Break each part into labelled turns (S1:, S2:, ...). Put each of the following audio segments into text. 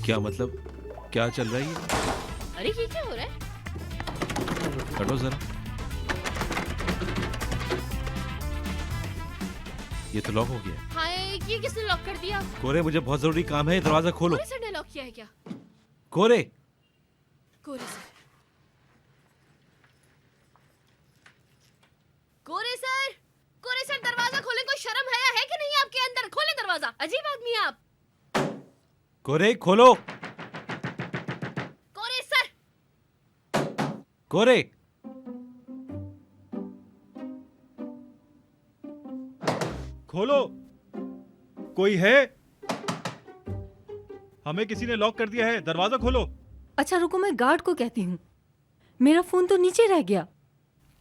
S1: क्या मतलब? क्या चल रहा है ये?
S2: अरे ये क्या हो रहा है?
S1: हटो जरा। ये तो लॉक हो गया।
S2: हाय, ये किसने लॉक कर दिया?
S1: कोरे, मुझे बहुत जरूरी काम है, दरवाजा खोलो।
S2: कोरे सर ने लॉक किया है क्या?
S1: कोरे।
S2: कोरे सर, कोरे सर, कोरे सर दरवाजा खोले। कोई शर्म हया है कि नहीं आपके अंदर? खोले दरवाजा, अजीब आदमी है आप।
S1: कोरे खोलो।
S2: कोरे सर,
S1: कोरे।
S3: खोलो, कोई है? हमें किसी ने लॉक कर दिया है, दरवाजा खोलो।
S4: अच्छा रुको, मैं गार्ड को कहती हूँ। मेरा फोन तो नीचे रह गया।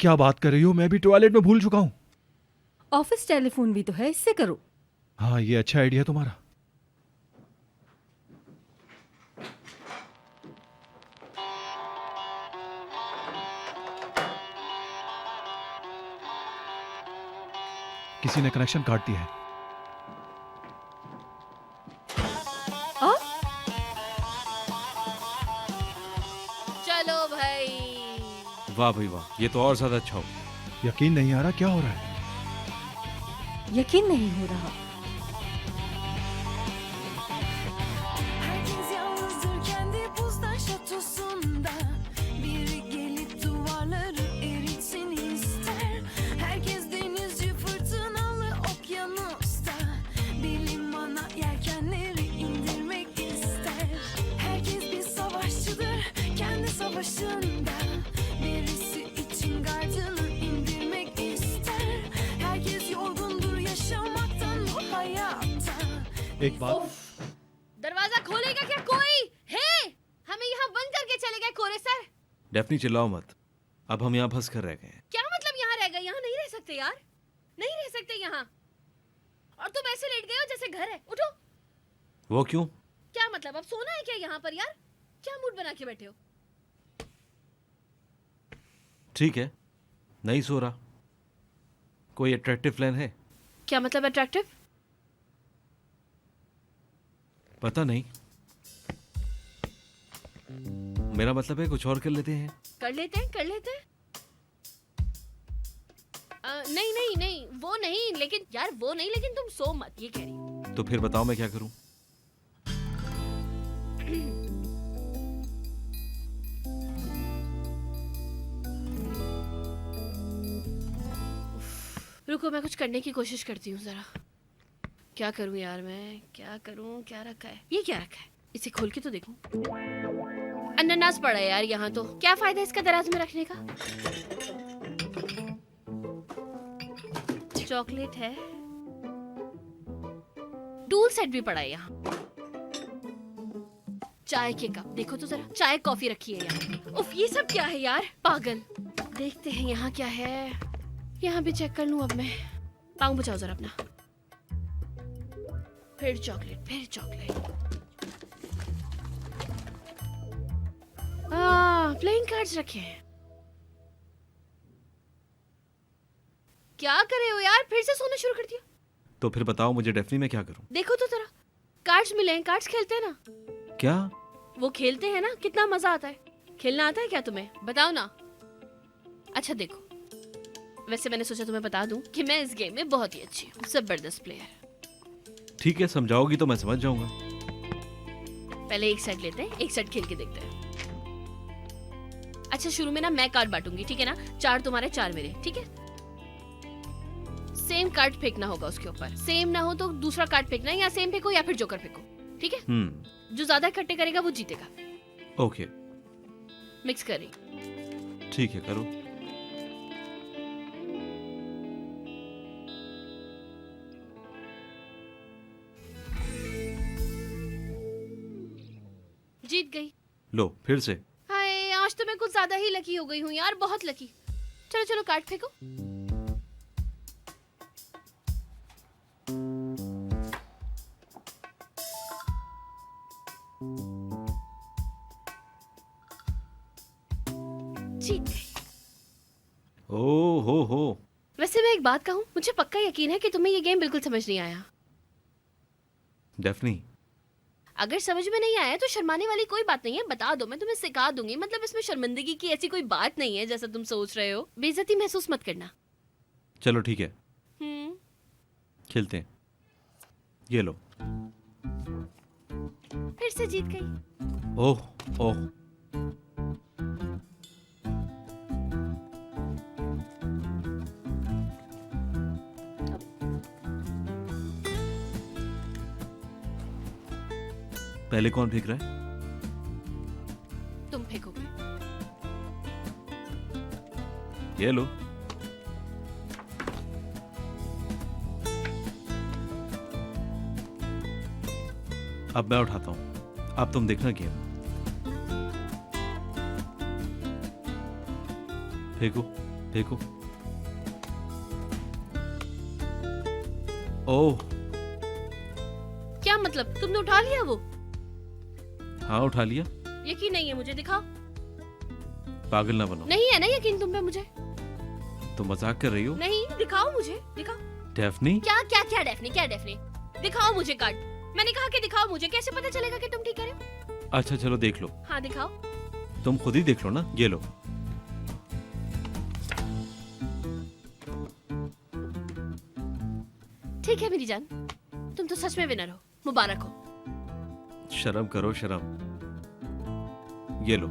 S3: क्या बात कर रही हो? मैं भी टॉयलेट में भूल चुका हूँ।
S4: ऑफिस टेलीफोन भी तो है, इससे करो।
S3: हाँ, ये अच्छा आइडिया तुम्हारा। किसी ने कनेक्शन काट दिया है।
S4: आ?
S2: चलो भाई।
S1: वाह भाई वाह, ये तो और ज्यादा अच्छा हो।
S3: यकीन नहीं आ रहा, क्या हो रहा है?
S4: यकीन नहीं हो रहा।
S5: Herkes yalnızdır kendi buzdan şatosunda. Biri gelip duvarları eritsin ister. Herkes denizci fırtınalı okyanusta. Bir limana yelkenleri indirmek ister. Herkes bir savaşçıdır kendi savaşında. Birisi için gardını indirmek ister. Herkes yorgundur yaşamaktan bu hayatta.
S3: एक बात,
S2: दरवाजा खोलेगा क्या कोई? है, हमें यहाँ बंद करके चले गए कोरे सर।
S1: डेफनी चिल्लाओ मत, अब हम यहाँ फंस कर रह गए हैं।
S2: क्या मतलब यहाँ रह गए? यहाँ नहीं रह सकते यार, नहीं रह सकते यहाँ। और तुम ऐसे लेट गए हो जैसे घर है। उठो।
S1: वो क्यों?
S2: क्या मतलब, अब सोना है क्या यहाँ पर यार? क्या मूड बना के बैठे हो?
S1: ठीक है, नहीं सो रहा। कोई अट्रैक्टिव प्लान है?
S2: क्या मतलब अट्रैक्टिव?
S1: पता नहीं, मेरा मतलब है कुछ और कर लेते हैं।
S2: कर लेते हैं, कर लेते हैं। नहीं नहीं नहीं, वो नहीं, लेकिन यार वो नहीं, लेकिन तुम सो मत, ये कह रही हूँ।
S1: तो फिर बताओ मैं क्या करूं?
S2: रुको, मैं कुछ करने की कोशिश करती हूँ जरा। क्या करूँ यार मैं, क्या करूँ? क्या रखा है? ये क्या रखा है? इसे खोल के तो देखूं। अनानास पड़ा है यार यहाँ तो। क्या फायदा इसका दराज में रखने का? चॉकलेट है। टूल सेट भी पड़ा है यहाँ। चाय के कप देखो तो जरा, चाय कॉफी रखी है यहाँ। उफ, ये सब क्या है यार, पागल। देखते हैं यहाँ क्या है। यहाँ भी चेक कर लूं अब मैं। पाँव बचाओ जरा अपना। फिर चॉकलेट, फिर चॉकलेट। प्लेइंग कार्ड्स रखे हैं। क्या करे हो यार, फिर से सोना शुरू कर दिया।
S1: तो फिर बताओ मुझे डेफनी में क्या करूं?
S2: देखो तो जरा, कार्ड्स मिले हैं, कार्ड्स खेलते हैं ना।
S1: क्या?
S2: वो खेलते हैं ना, कितना मजा आता है। खेलना आता है क्या तुम्हें? बताओ ना। अच्छा देखो, वैसे मैंने सोचा तुम्हें बता दूं कि मैं इस गेम में बहुत ही अच्छी हूँ, जबरदस्त प्लेयर।
S1: ठीक है, समझाओगी तो मैं समझ जाऊंगा।
S2: पहले एक सेट लेते हैं, एक सेट खेल के देखते हैं। अच्छा, शुरू में ना मैं कार्ड बांटूंगी, ठीक है ना? 4 तुम्हारे 4 मेरे, ठीक है? सेम कार्ड फेंकना होगा उसके ऊपर। सेम ना हो तो दूसरा कार्ड फेंकना, या सेम फेंको या फिर जोकर फेंको, ठीक है? जो ज्यादा इकट्ठे करेगा वो जीतेगा।
S1: ओके,
S2: मिक्स कर रही।
S1: ठीक है, करो।
S2: जीत गई।
S1: लो फिर से।
S2: हाय, आज तो मैं कुछ ज्यादा ही लकी हो गई हूँ यार, बहुत लकी। चलो चलो, कार्ड फेंको। जीत गई।
S1: ओ हो।
S2: वैसे मैं एक बात कहूँ, मुझे पक्का यकीन है कि तुम्हें ये गेम बिल्कुल समझ नहीं आया।
S1: डेफनी,
S2: अगर समझ में नहीं आया तो शर्माने वाली कोई बात नहीं है, बता दो, मैं तुम्हें सिखा दूंगी। मतलब इसमें शर्मिंदगी की ऐसी कोई बात नहीं है जैसा तुम सोच रहे हो। बेइज्जती महसूस मत करना।
S1: चलो ठीक है,
S2: हम्म।
S1: खेलते हैं। ये लो।
S2: फिर से जीत गई।
S1: ओह ओह, पहले कौन फेंक रहा है?
S2: तुम फेंकोगे।
S1: ये लो। अब मैं उठाता हूं, अब तुम देखना गेम। फेंको फेंको। ओह,
S2: क्या मतलब, तुमने उठा लिया वो?
S1: हाँ उठा लिया।
S2: यकीन नहीं है मुझे, दिखाओ।
S1: पागल ना बनो।
S2: नहीं है ना यकीन तुम पे मुझे?
S1: तुम मजाक कर रही हो?
S2: नहीं, दिखाओ मुझे, दिखाओ।
S1: डेफनी,
S2: क्या क्या क्या डेफनी, क्या डेफनी? दिखाओ मुझे कार्ड। मैंने कहा कि दिखाओ मुझे, कैसे पता चलेगा कि तुम ठीक कह रहे हो?
S1: अच्छा चलो देख लो।
S2: हाँ दिखाओ।
S1: तुम खुद ही देख लो ना, ये लो।
S2: ठीक है मेरी जान, तुम तो सच में विनर हो, मुबारक हो।
S1: शर्म करो शर्म। ये लो।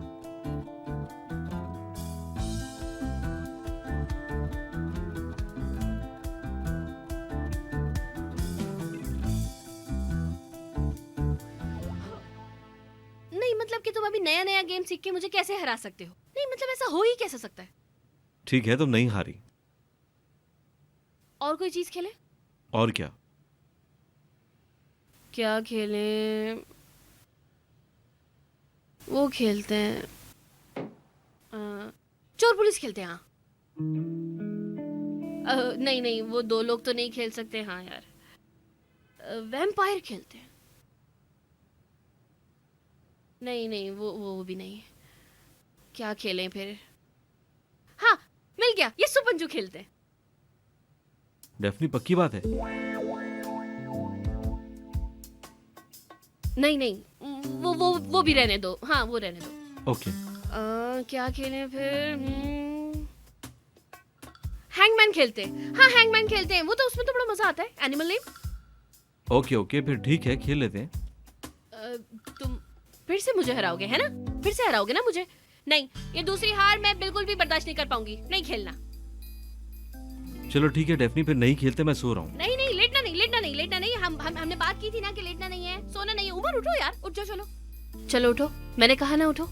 S2: नहीं मतलब कि तुम अभी नया नया गेम सीख के मुझे कैसे हरा सकते हो? नहीं मतलब ऐसा हो ही कैसे सकता है?
S1: ठीक है, तुम नहीं हारी।
S2: और कोई चीज खेले?
S1: और क्या?
S2: क्या खेले? वो खेलते हैं, चोर पुलिस खेलते हैं। हाँ। नहीं नहीं, वो दो लोग तो नहीं खेल सकते। हाँ यार, वैम्पायर खेलते हैं। नहीं नहीं, वो भी नहीं। क्या खेलें फिर? हाँ मिल गया, ये सुपंजू खेलते हैं।
S1: डेफनी पक्की बात है?
S2: नहीं नहीं, वो भी रहने दो। हाँ वो रहने दो।
S1: ओके।
S2: क्या खेलें फिर? हैंगमैन खेलते हैं। हाँ हैंगमैन खेलते हैं, वो तो उसमें तो बड़ा मजा आता है। Animal name.
S1: ओके ओके, फिर ठीक है, खेल लेते हैं।
S2: तुम फिर से मुझे हराओगे है ना? फिर से हराओगे ना मुझे? नहीं, ये दूसरी हार मैं बिल्कुल भी बर्दाश्त नहीं कर पाऊंगी। नहीं खेलना।
S1: चलो ठीक है डेफनी, फिर नहीं खेलते, मैं सो रहा हूँ।
S2: नहीं नहीं, लेटना नहीं, लेटना नहीं, लेटना नहीं। हमने बात की थी ना कि लेटना नहीं है, सोना नहीं है। उमर उठो यार, उठ जाओ। चलो चलो उठो, मैंने कहा ना उठो।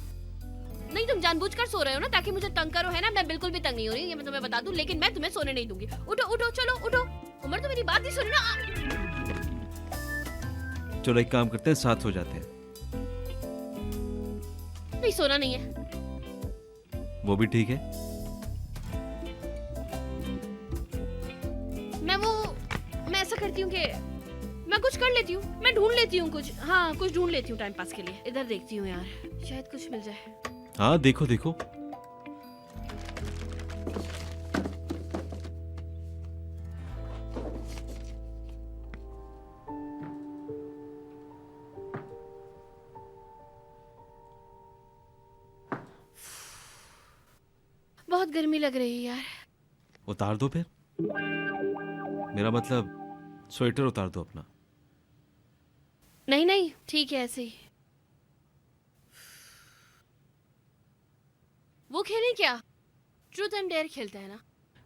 S2: नहीं तुम जानबूझकर सो रहे हो ना ताकि मुझे तंग करो, है ना? मैं बिल्कुल भी तंग नहीं हो रही, ये मैं तुम्हें बता दूं, लेकिन मैं तुम्हें सोने नहीं दूंगी। उठो उठो, चलो उठो। उमर तो मेरी बात नहीं सुन रहा।
S1: चलो एक काम करते हैं, साथ हो जाते हैं।
S2: नहीं सोना नहीं है।
S1: वो भी ठीक है।
S2: मैं ऐसा करती हूँ कि मैं कुछ कर लेती हूँ, मैं ढूंढ लेती हूँ कुछ। हाँ कुछ ढूंढ लेती हूँ टाइम पास के लिए। इधर देखती हूँ यार, शायद कुछ मिल जाए।
S1: हाँ देखो देखो।
S2: बहुत गर्मी लग रही है यार।
S1: उतार दो फिर, मेरा मतलब स्वेटर उतार दो अपना।
S2: नहीं नहीं ठीक है ऐसे ही। वो खेलें क्या? ट्रूथ एंड डेयर खेलते हैं ना?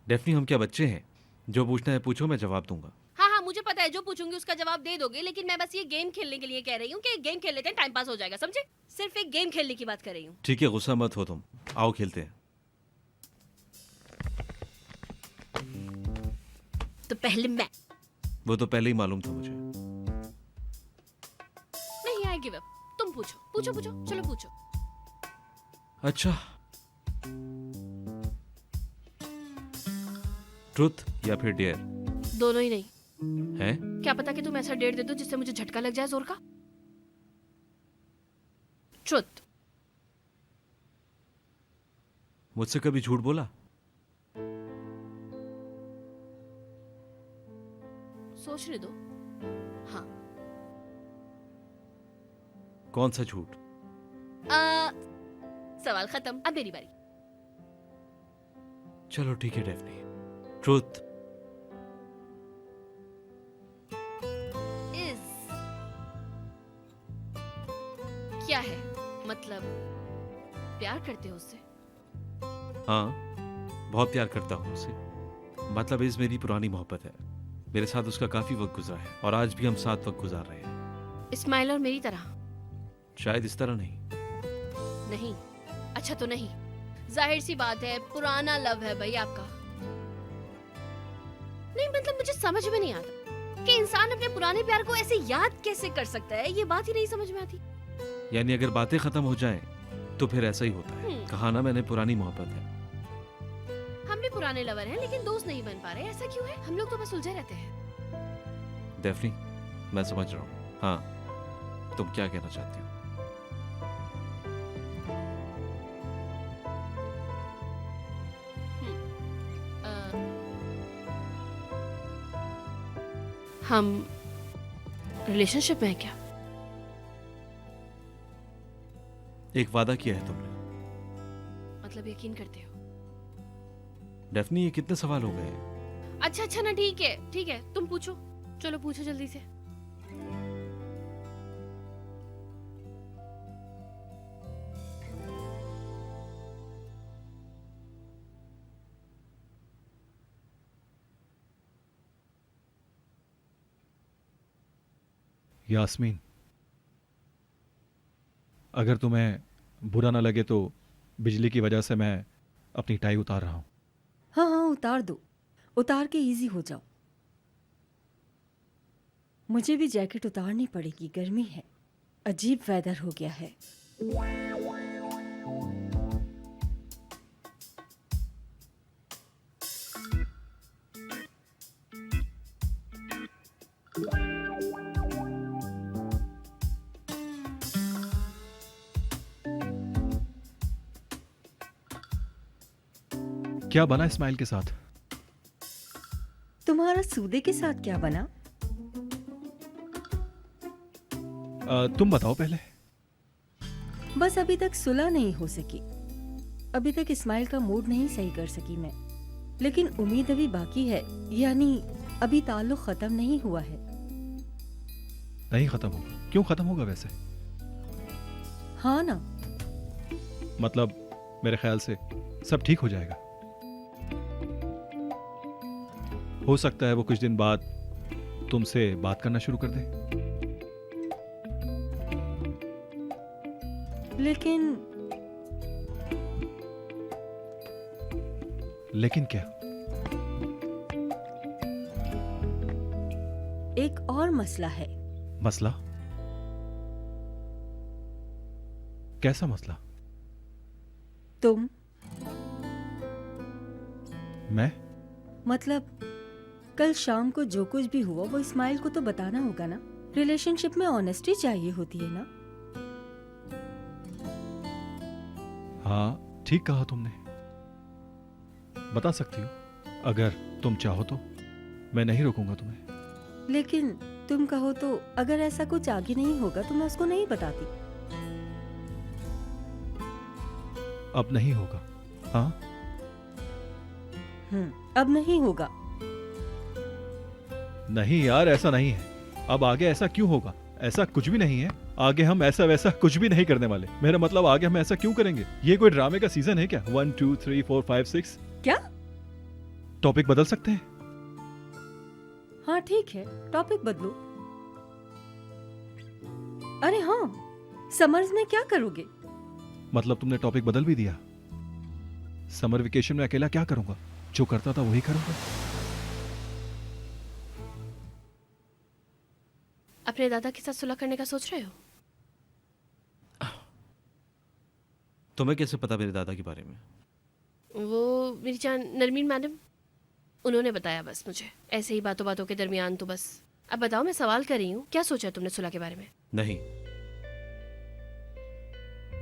S1: डेफनी हम क्या बच्चे हैं? जो पूछना है पूछो, मैं जवाब दूंगा।
S2: हाँ हाँ मुझे पता है, जो पूछूंगी उसका जवाब दे दोगे, लेकिन मैं बस ये गेम खेलने के लिए कह रही हूँ कि गेम खेल लेते हैं, टाइम पास हो जाएगा, समझे? सिर्फ एक गेम खेलने की बात कर रही हूँ।
S1: ठीक है, गुस्सा मत हो तुम, आओ खेलते हैं।
S2: तो पहले मैं।
S1: वो तो पहले ही मालूम था मुझे।
S2: नहीं आई गिव अप। तुम पूछो पूछो पूछो, चलो पूछो।
S1: अच्छा, ट्रुथ या फिर डेयर?
S2: दोनों ही नहीं
S1: है?
S2: क्या पता कि तुम ऐसा डेट दे दो जिससे मुझे झटका लग जाए जोर का। ट्रुथ।
S1: मुझसे कभी झूठ बोला?
S2: सोचने दो। हाँ
S1: कौन सा झूठ?
S2: सवाल खत्म, अब मेरी बारी।
S1: चलो ठीक है डेफनी, ट्रूथ।
S2: इज क्या है? मतलब प्यार करते हो उससे?
S1: हाँ, बहुत प्यार करता हूँ उसे। मतलब इस मेरी पुरानी मोहब्बत है। मेरे साथ उसका काफी वक्त गुजरा है और आज भी हम साथ वक्त गुजार रहे हैं।
S2: इस्माइल और मेरी तरह?
S1: शायद इस तरह नहीं।
S2: नहीं? अच्छा तो नहीं। जाहिर सी बात है, पुराना लव है भाई आपका। नहीं मतलब मुझे समझ में नहीं आता कि इंसान अपने पुराने प्यार को ऐसे याद कैसे कर सकता है, ये बात ही नहीं समझ में आती।
S1: यानी अगर बातें खत्म हो जाएं तो फिर ऐसा ही होता है। कहा ना मैंने, पुरानी मोहब्बत है।
S2: हम भी पुराने लवर हैं लेकिन दोस्त नहीं बन पा रहे, ऐसा क्यों है? हम लोग तो बस उलझे रहते हैं।
S1: डेफनी, मैं समझ रहा हूँ। हाँ, तुम क्या कहना चाहती हो?
S2: हम रिलेशनशिप में हैं क्या?
S1: एक वादा किया है तुमने।
S2: मतलब यकीन करते हो?
S1: डेफनी, ये कितने सवाल हो गए?
S2: अच्छा अच्छा ना, ठीक है ठीक है, तुम पूछो। चलो पूछो जल्दी से।
S3: यास्मीन, अगर तुम्हें बुरा ना लगे तो बिजली की वजह से मैं अपनी टाई उतार रहा हूं।
S4: हाँ हाँ उतार दो, उतार के इजी हो जाओ। मुझे भी जैकेट उतारनी पड़ेगी, गर्मी है, अजीब वेदर हो गया है।
S3: क्या बना इस्माइल के साथ?
S4: तुम्हारा सूदे के साथ क्या बना?
S3: तुम बताओ पहले।
S4: बस अभी तक सुलह नहीं हो सकी। अभी तक इस्माइल का मूड नहीं सही कर सकी मैं, लेकिन उम्मीद अभी बाकी है। यानी अभी ताल्लुक खत्म नहीं हुआ है।
S3: नहीं खत्म होगा? क्यों खत्म होगा वैसे?
S4: हाँ ना।
S3: मतलब मेरे ख्याल से सब ठीक हो जाएगा। हो सकता है वो कुछ दिन बाद तुमसे बात करना शुरू कर दे। लेकिन क्या?
S4: एक और मसला है।
S3: मसला? कैसा मसला?
S4: तुम।
S3: मैं?
S4: मतलब कल शाम को जो कुछ भी हुआ वो इस्माइल को तो बताना होगा ना। रिलेशनशिप में ऑनेस्टी चाहिए होती है ना।
S3: हाँ, ठीक कहा तुमने। बता सकती हो अगर तुम चाहो तो। मैं नहीं रोकूंगा तुम्हें।
S4: लेकिन तुम कहो तो अगर ऐसा कुछ आगे नहीं होगा तो मैं उसको नहीं बताती।
S3: अब नहीं होगा? हाँ?
S4: अब नहीं होगा।
S3: नहीं यार, ऐसा नहीं है। अब आगे ऐसा क्यों होगा? ऐसा कुछ भी नहीं है। आगे हम ऐसा वैसा कुछ भी नहीं करने वाले। मेरा मतलब आगे हम ऐसा क्यों करेंगे? ये कोई ड्रामे का सीजन है क्या? 1 2 3 4 5 6।
S4: क्या?
S3: टॉपिक बदल सकते हैं?
S4: हाँ ठीक है, टॉपिक बदलो। अरे हाँ, समर्स में क्या करोगे?
S3: मतलब तुमने टॉपिक बदल भी दिया? समर वेकेशन में अकेला क्या करूंगा? जो करता था वही करूंगा।
S2: अपने दादा के साथ सुलह करने का सोच रहे हो?
S1: तुम्हें कैसे पता मेरे दादा के बारे में?
S2: वो मेरी जान नरमीन मैडम, उन्होंने बताया बस मुझे, ऐसे ही बातों बातों के दरमियान। तो बस अब बताओ, मैं सवाल कर रही हूँ, क्या सोचा है तुमने सुलह के बारे में?
S1: नहीं।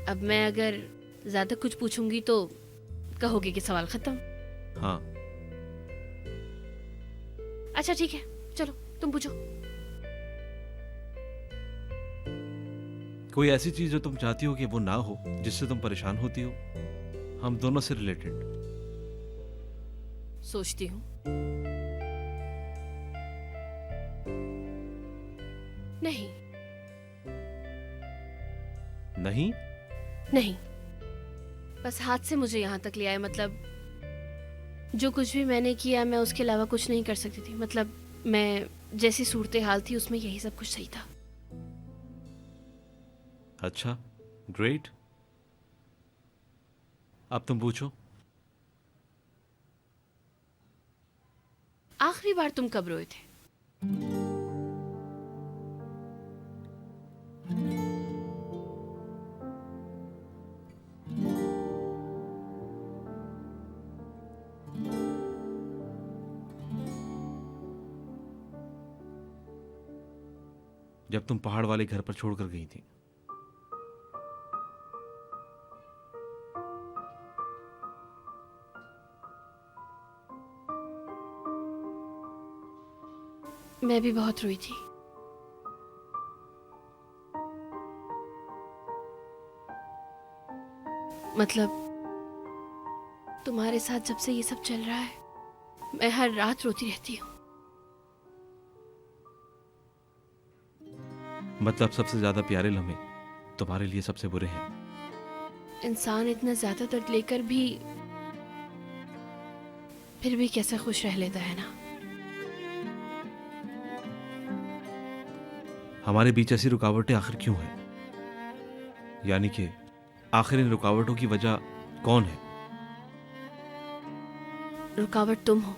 S2: अब मैं अगर ज्यादा कुछ पूछूंगी तो कहोगे कि सवाल खत्म।
S1: हाँ।
S2: अच्छा ठीक है, चलो तुम पूछो।
S1: कोई ऐसी चीज जो तुम चाहती हो कि वो ना हो, जिससे तुम परेशान होती हो? हम दोनों से रिलेटेड।
S2: सोचती हूँ। नहीं
S1: नहीं?
S2: नहीं, बस हाथ से मुझे यहाँ तक ले आए। मतलब जो कुछ भी मैंने किया, मैं उसके अलावा कुछ नहीं कर सकती थी। मतलब मैं जैसी सूरत हाल थी उसमें यही सब कुछ सही था।
S1: अच्छा, ग्रेट। अब तुम पूछो।
S2: आखिरी बार तुम कब रोए थे?
S1: जब तुम पहाड़ वाले घर पर छोड़कर गई थी।
S2: मैं भी बहुत रोई थी। मतलब तुम्हारे साथ जब से ये सब चल रहा है, मैं हर रात रोती रहती हूँ।
S1: मतलब सबसे ज्यादा प्यारे लम्हे तुम्हारे लिए सबसे बुरे हैं।
S2: इंसान इतना ज्यादा दर्द लेकर भी फिर भी कैसे खुश रह लेता है ना।
S1: हमारे बीच ऐसी रुकावटें आखिर क्यों हैं? यानी कि आखिर इन रुकावटों की वजह कौन है?
S2: रुकावट तुम हो।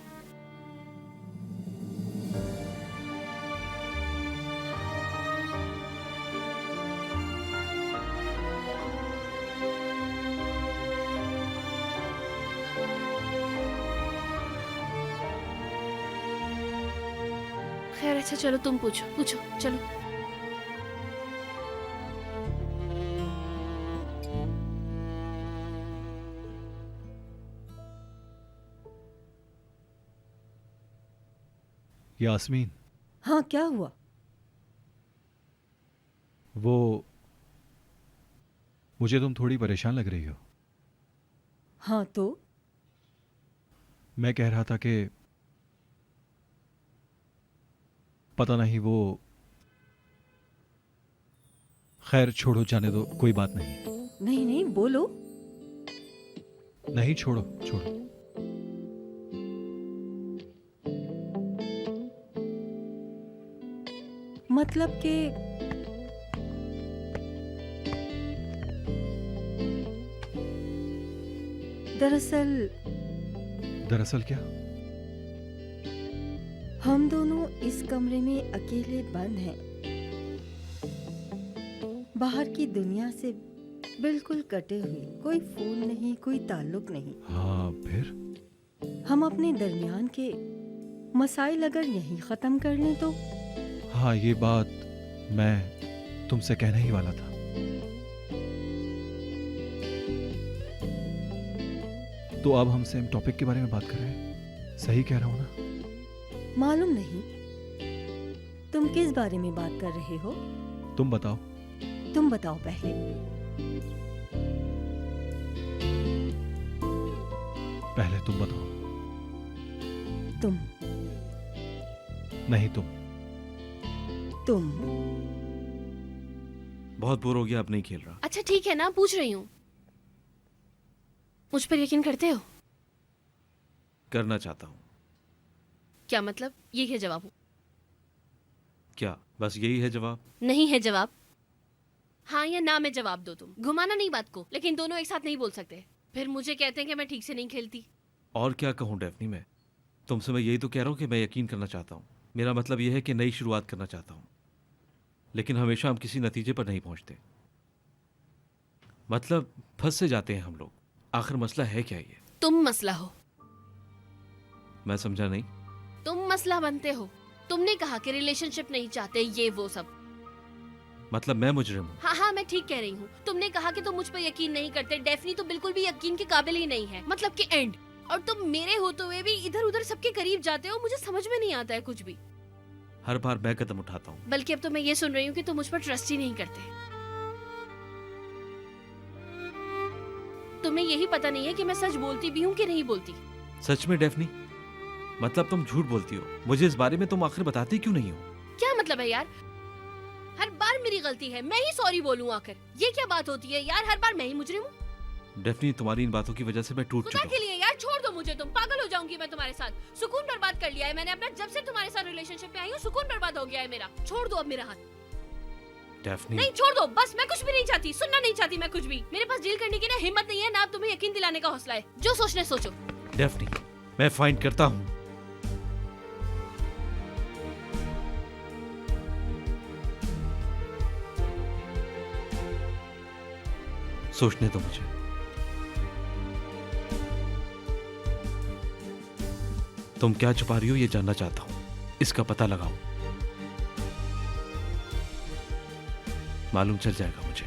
S2: खैर अच्छा, चलो तुम पूछो पूछो, चलो।
S3: यास्मीन,
S4: हाँ, क्या हुआ?
S3: वो मुझे तुम थोड़ी परेशान लग रही हो।
S4: हाँ तो?
S3: मैं कह रहा था कि पता नहीं वो, खैर छोड़ो, जाने दो, कोई बात नहीं।
S4: नहीं नहीं, बोलो।
S3: नहीं, छोड़ो छोड़ो।
S4: मतलब कि
S3: दरअसल क्या?
S4: हम दोनों इस कमरे में अकेले बंद हैं। बाहर की दुनिया से बिल्कुल कटे हुए, कोई फोन नहीं, कोई ताल्लुक नहीं।
S3: हाँ, फिर?
S4: हम अपने दरमियान के मसाइल अगर यहीं खत्म कर लें तो?
S3: हाँ, ये बात मैं तुमसे कहने ही वाला था। तो अब हम सेम टॉपिक के बारे में बात कर रहे हैं, सही कह रहा हूं ना?
S4: मालूम नहीं, तुम किस बारे में बात कर रहे हो?
S3: तुम बताओ।
S4: तुम बताओ पहले।
S3: पहले तुम बताओ।
S4: तुम।
S3: नहीं, तुम।
S1: बहुत बोर हो गया, अब नहीं खेल रहा।
S2: अच्छा ठीक है ना, पूछ रही हूँ। मुझ पर यकीन करते हो?
S1: करना चाहता हूँ।
S2: क्या मतलब? ये है जवाब?
S1: क्या बस यही है जवाब?
S2: नहीं है जवाब। हाँ या ना में जवाब दो। तुम घुमाना नहीं बात को, लेकिन दोनों एक साथ नहीं बोल सकते। फिर मुझे कहते हैं कि मैं ठीक से नहीं खेलती।
S1: और क्या कहूँ डेफनी, मैं तुमसे मैं यही तो कह रहा हूँ कि मैं यकीन करना चाहता हूँ। मेरा मतलब यह है कि नई शुरुआत करना चाहता हूँ, लेकिन हमेशा हम किसी नतीजे पर नहीं पहुंचते। मतलब फंस से जाते हैं हम लोग। आखिर मसला है क्या? ये
S2: तुम मसला हो।
S1: मैं समझा नहीं।
S2: तुम मसला बनते हो। तुमने कहा कि रिलेशनशिप नहीं चाहते, ये वो सब।
S1: मतलब मैं मुजरिम हूँ?
S2: हाँ हाँ, मैं ठीक कह रही हूँ। तुमने कहा कि तुम मुझ पर यकीन नहीं करते। डेफनी तो बिल्कुल भी यकीन के काबिल ही नहीं है। मतलब कि एंड। और तुम मेरे होते हुए भी इधर उधर सबके करीब जाते हो। मुझे समझ में नहीं आता है कुछ भी।
S1: हर बार मैं कदम उठाता हूँ।
S2: बल्कि अब तो मैं ये सुन रही हूँ कि तुम मुझ पर ट्रस्ट ही नहीं करते। तुम्हें यही पता नहीं है कि मैं सच बोलती भी हूँ कि नहीं बोलती।
S1: सच में डेफनी? मतलब तुम झूठ बोलती हो? मुझे इस बारे में तुम आखिर बताती क्यों नहीं हो?
S2: क्या मतलब है यार? हर बार मेरी गलती है, मैं ही सॉरी बोलूं आखिर? ये क्या बात होती है यार, हर बार मैं ही मुजरिम हूँ।
S1: डेफनी, तुम्हारी इन बातों की वजह से मैं टूट
S2: खुदा
S1: चुका
S2: के लिए यार छोड़ दो मुझे, तुम पागल हो जाऊंगी मैं तुम्हारे साथ। सुकून बर्बाद कर लिया है मैंने अपना, जब से तुम्हारे साथ रिलेशनशिप में आई हूँ सुकून बर्बाद हो गया है मेरा। छोड़ दो अब मेरा हाथ।
S1: हूँ। डेफनी,
S2: नहीं छोड़ दो बस, मैं कुछ भी नहीं चाहती, सुनना नहीं चाहती मैं कुछ भी। मेरे पास डील करने की ना हिम्मत नहीं है, ना तुम्हें यकीन दिलाने का हौसला है। जो सोचना है सोचो।
S1: डेफनी, मैं फाइंड करता हूँ। सोचने दो मुझे। तुम क्या छुपा रही हो ये जानना चाहता हूं, इसका पता लगाओ। मालूम चल जाएगा मुझे।